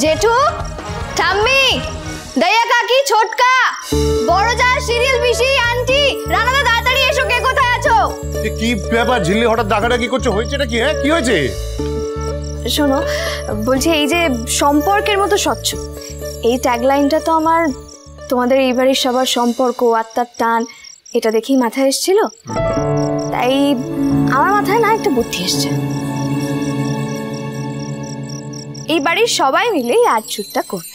জেঠু, ঠাম্মি, দয়া কাকি, ছোটকা, বড় যা, সিরিয়াল পিসি, আন্টি, রানাদা, তাড়াতাড়ি এসো। কে কোথায় আছো? কি ব্যাপার ঝিল্লি, হঠাৎ ডাকাডাকি করছো? হয়েছেটা কি? হ্যাঁ, কি হয়েছে? শোনো, বলছি এই যে সম্পর্কের মতো স্বচ্ছ, এই ট্যাগলাইনটা তো আমার তোমাদের এই বাড়ির সবার সম্পর্ক, আত্মার টান, এটা দেখেই মাথায় এসেছিল। তাই আমার মাথায় না একটা বুদ্ধি এসছে। এই বাড়ির সবাই মিলে এই আর্ট শ্যুটটা করবে।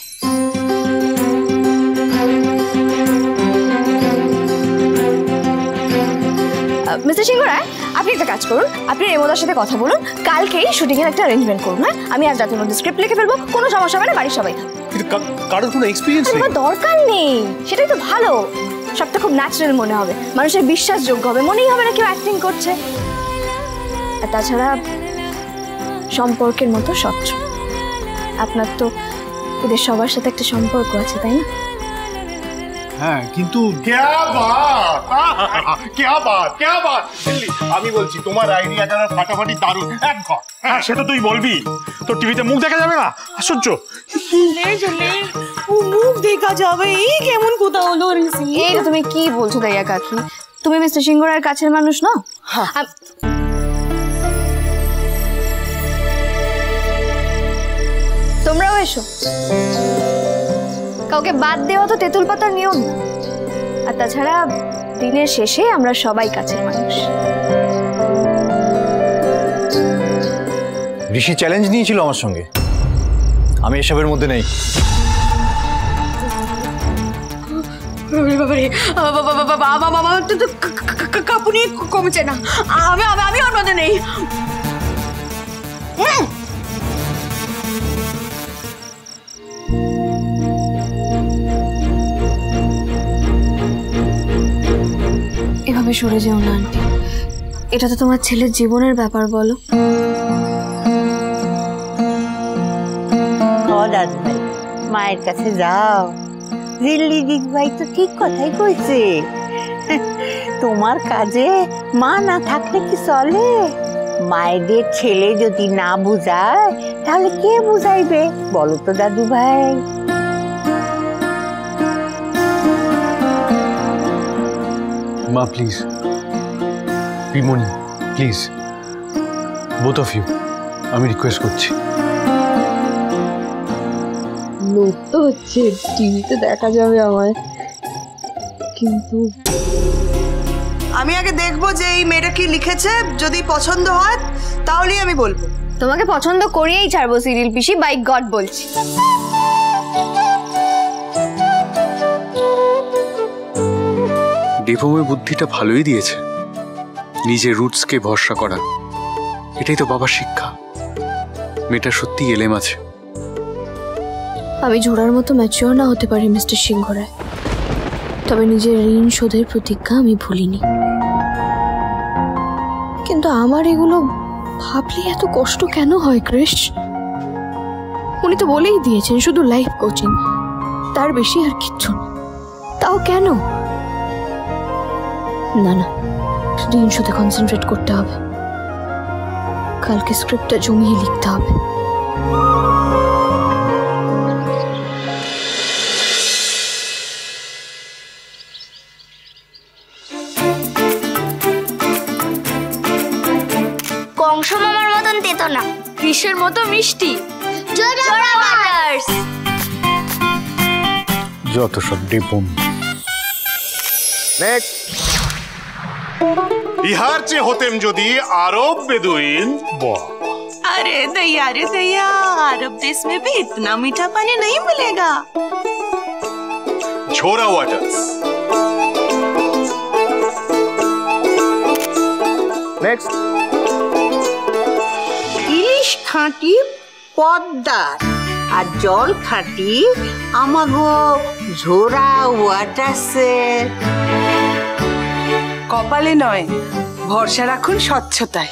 মিস্টার সিংহ রায়, আপনি একটা কাজ করুন, আপনি রেমোদার সাথে কথা বলুন, কালকেই শুটিং এর একটা অ্যারেঞ্জমেন্ট করুন। হ্যাঁ, আমি আজ রাতের মধ্যে স্ক্রিপ্ট লিখে ফেলবো, কোনো সমস্যা হবে না, বাড়ির সবাই থাকবে। কিন্তু কারোর কোনো এক্সপেরিয়েন্স নেই। দরকার নেই, সেটাই তো ভালো। সবটা খুব ন্যাচারাল মনে হবে, মানুষের বিশ্বাসযোগ্য হবে, মনেই হবে না কেউ অ্যাক্টিং করছে। আর তাছাড়া সম্পর্কের মতো স্বচ্ছ। আপনার তো এদের সবার সাথে একটা সম্পর্ক আছে, তাই না? হ্যাঁ, কিন্তু আমি বলছি তোমার আইডিয়াটা ফাটাফাটি দারুণ। এক ঘর। হ্যাঁ, সেটা তুই বলবি, তোর টিভিতে মুখ দেখা যাবে না? আশ্চর্য। মুখ দেখা যাবে? এই কেমন কথা হলো ঋষি? এই তুমি কি বলছো দয়া কাকি? তুমি মিস্টার সিংহ রায়ের কাছের মানুষ না? তোমরাও এসো। কাউকে বাদ দেওয়া তো তেঁতুল পাতার নিয়ম না। আর তাছাড়া দিনের শেষে আমরা সবাই কাছের মানুষ। ঋষি চ্যালেঞ্জ নিয়েছিল আমার সঙ্গে, আমি এসবের মধ্যে নেই। কাপুনি কমছে না, আমি ওর মধ্যে নেই। এভাবে সরে যেও না আন্টি, এটা তো তোমার ছেলের জীবনের ব্যাপার। বলো। মায়ের কাছে যাও। ঝিল্লি দিক ভাই তো ঠিক কথাই কইছে, তোমার কাজে মা না থাকলে কি চলে? মায়েদের ছেলে যদি না বুঝায় তাহলে কে বুঝাইবে বলো তো দাদু ভাই? মা প্লিজ, পিমনি প্লিজ, বোথ অফ ইউ, আমি রিকোয়েস্ট করছি। লোক তো হচ্ছে, টিভিতে দেখা যাবে আমায়, কিন্তু আমি আগে দেখবো যে এই মেয়েটা কি লিখেছে। যদি পছন্দ হয় তাহলেই আমি বলবো। তোমাকে পছন্দ করিয়েই ছাড়বো সিরিয়াল পিসি, বাই গড বলছি। দেবমের বুদ্ধিটা ভালোই দিয়েছে, নিজের রুটসকে ভরসা করা। এটাই তো বাবার শিক্ষা। মেয়েটা সত্যি এলেম আছে। আমি ঝোড়ার মতো ম্যাচিওর না হতে পারি মিস্টার সিংহ রায়, তবে নিজের ঋণ শোধের প্রতিজ্ঞা আমি ভুলিনি। কিন্তু আমার এগুলো ভাবলে এত কষ্ট কেন হয় ক্রিশ? উনি তো বলেই দিয়েছেন শুধু লাইফ কোচিং, তার বেশি আর কিচ্ছু না। তাও কেন? না না, ঋণ শোধে কনসেন্ট্রেট করতে হবে। কালকে স্ক্রিপ্টটা জমিয়ে লিখতে হবে। কংস মামার মতন তেতো না, কৃষের মতো মিষ্টি, জোড়া বাটার্স। যত সব ডিপুম। নেক্সট। বিহার চেয়ে হতেম যদি আরব বেদুইন। वाह! अरे दैया, अरब देश में भी इतना मीठा पानी नहीं मिलेगा। झोरा वाटर्स। নেক্সট। ইলিশ খাঁটি পদ্মার, আর জল খাঁটি আমাগো ঝোরা ওয়াটার্সের। কপালে নয়, ভরসা রাখুন স্বচ্ছতায়।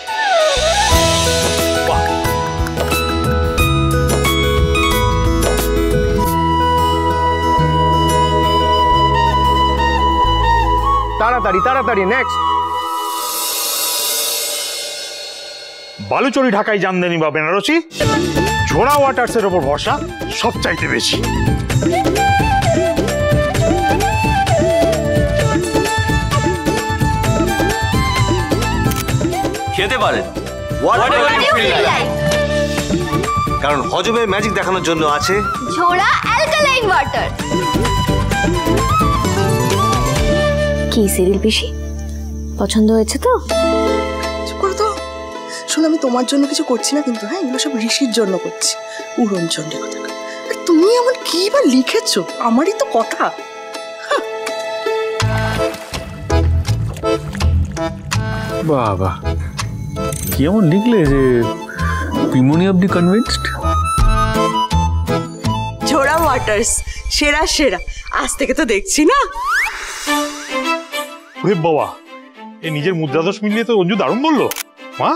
তাড়াতাড়ি তাড়াতাড়ি। নেক্সট। বালুচরি ঢাকাই জামদানি বা বেনারসি, ঝোড়া ওয়াটার্সের ওপর ভরসা সবচাইতে বেশি। খেতে পারেন কারণ হজমে ম্যাজিক দেখানোর জন্য আছে ঝোড়া অ্যালকালাইন ওয়াটার। কি সিরিল পিসি, পছন্দ হয়েছে তো? চুপ করো তো। শোনো, আমি তোমার জন্য কিছু করছি না কিন্তু, হ্যাঁ, এগুলো সব ঋষির জন্য করছি। উড়ন চণ্ডী কথা। তুমি এমন কি বা লিখেছো? আমারই তো কথা। বাবা কি এমন লিখলে যে পিমনি অবধি কনভিন্সড? ঝোড়া ওয়াটার্স সেরা সেরা, আজ থেকে তো দেখছি না। ওরে বাবা, এই নিজের মুদ্রাদোষ মিলিয়ে তো অঞ্জু দারুণ বললো। মা,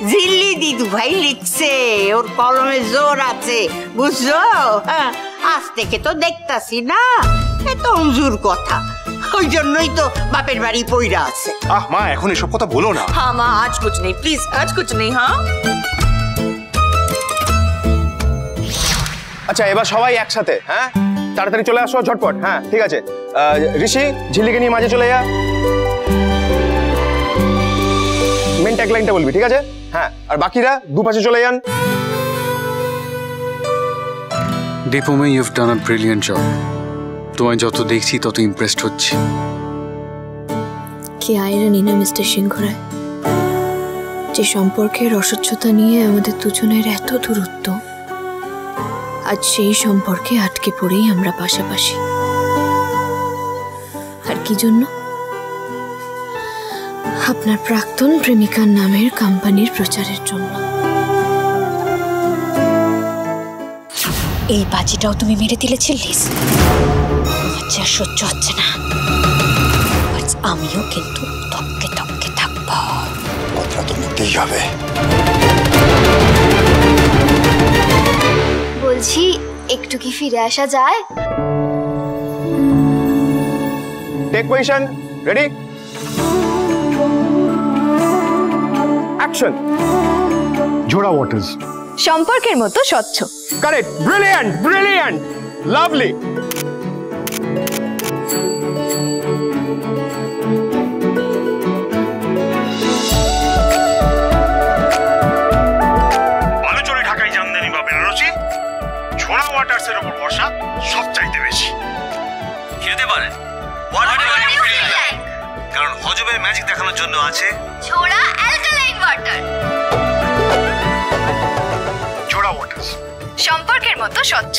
জিল্লি দিদু ভাই লিখছে, ওর কলমে জোর আছে, বুঝছো? হ্যাঁ, আজ থেকে তো দেখতাছি না, এ তো অঞ্জুর কথা, ওই জন্যই তো বাপের বাড়ি পইরা আছে। মা এখন এসব কথা বলো না। हाँ माँ, आज कुछ नहीं, प्लीज आज कुछ नहीं। हाँ আচ্ছা, এবার সবাই একসাথে, হ্যাঁ, তাড়াতাড়ি চলে আসো, ঝটপট। হ্যাঁ, ঠিক আছে। ঋষি, ঝিল্লিকে নিয়ে মাঝে চলে যা। মেন ট্যাগলাইনটা বলবি, ঠিক আছে? হ্যাঁ, আর বাকিরা দুপাশে চলে যান। ডিপোমে you have done a brilliant job. তোমায় যত দেখছি তত ইমপ্রেসড হচ্ছি। কি আইরনি না মিস্টার সিংহ রায়, যে সম্পর্কের অস্বচ্ছতা নিয়ে আমাদের দুজনের এত দূরত্ব, আজ সেই সম্পর্কে আটকে পড়েই আমরা পাশাপাশি। আর কি জন্য? আপনার প্রাক্তন প্রেমিকার নামের কোম্পানির প্রচারের জন্য। এই বাজিটাও তুমি মেরে দিলে চিল্লিস, আচ্ছা সহ্য হচ্ছে না। আমিও কিন্তু তককে তককে থাকবো, কথা তো নিতেই হবে। বলছি, একটু কি ফিরে আসা যায়? Take position, ready, action. ঝোড়া ওয়াটার্স সম্পর্কের মতো স্বচ্ছ। Correct, brilliant, brilliant, lovely. Baluchari, Dhakai, Jamdani বা বেনারসি, ঝোড়া ওয়াটার্সের ওপর ভরসা সবচাইতে বেশি। খেতে পারেন কারণ হজমে ম্যাজিক দেখানোর জন্য আছে ঝোড়া অ্যালকালাইন ওয়াটার। ঝোড়া ওয়াটার্স সম্পর্কের মতো স্বচ্ছ।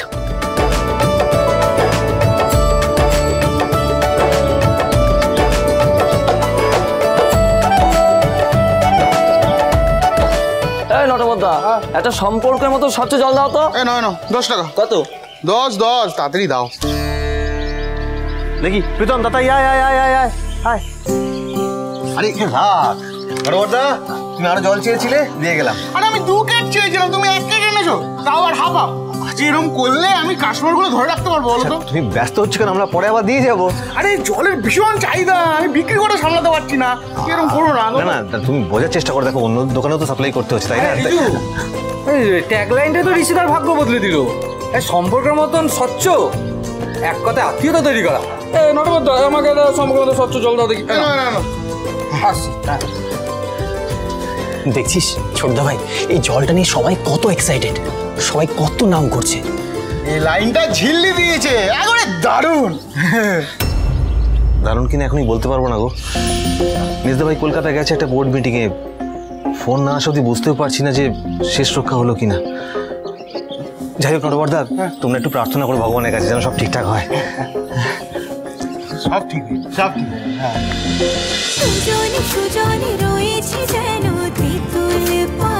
নটবদ্দা, একটা সম্পর্কের মতো স্বচ্ছ জল দাও তো। নয় 10 টাকা। কত? 10 তাড়াতাড়ি দাও। দেখি প্রীতম দাদা, আয় আয় আয় আয় আয় আয়। আরে রাখ নটবদ্দা, তুমি আরো জল চেয়েছিলে, দিয়ে গেলাম। আরে আমি 2 কেট চেয়েছিলাম, তুমি 1 কেট এনেছো, তাও আর হাফ হাফ। আজকে এরকম করলে আমি কাস্টমারগুলো ধরে রাখতে পারবো বলো তো? তুমি ব্যস্ত হচ্ছ কেন? আমরা পরে আবার দিয়ে যাবো। আরে জলের ভীষণ চাহিদা, আমি বিক্রি করে সামলাতে পারছি না। এরকম করো না। না না, তুমি বোঝার চেষ্টা করে দেখো, অন্য দোকানেও তো সাপ্লাই করতে হচ্ছে, তাই না? ট্যাগলাইনটা তো ঋষিদার ভাগ্য বদলে দিল। সম্পর্কের মতন স্বচ্ছ, এক কথায় আত্মীয়তা তৈরি করা। নটবদ্দা, আমাকে সম্পর্কের মতো স্বচ্ছ জল দাও দেখি। দেখছিস ছোটদা ভাই, এই জলটা নিয়ে সবাই কত এক্সাইটেড, সবাই কত নাম করছে। এই লাইনটা ঝিল্লি দিয়েছে, একবারে দারুণ। দারুণ কিনা এখনই বলতে পারবো না গো। মেজদা ভাই কলকাতা গেছে একটা বোর্ড মিটিংয়ে, ফোন না আসা অবধি বুঝতেও পারছি না যে শেষ রক্ষা হলো কিনা। যাই হোক নটবরদা, তোমরা একটু প্রার্থনা করো ভগবানের কাছে যেন সব ঠিকঠাক হয়। সব ঠিক, সব ঠিক। হ্যাঁ, সুজনে সুজনে রয়েছে যেন তেঁতুল পাতা।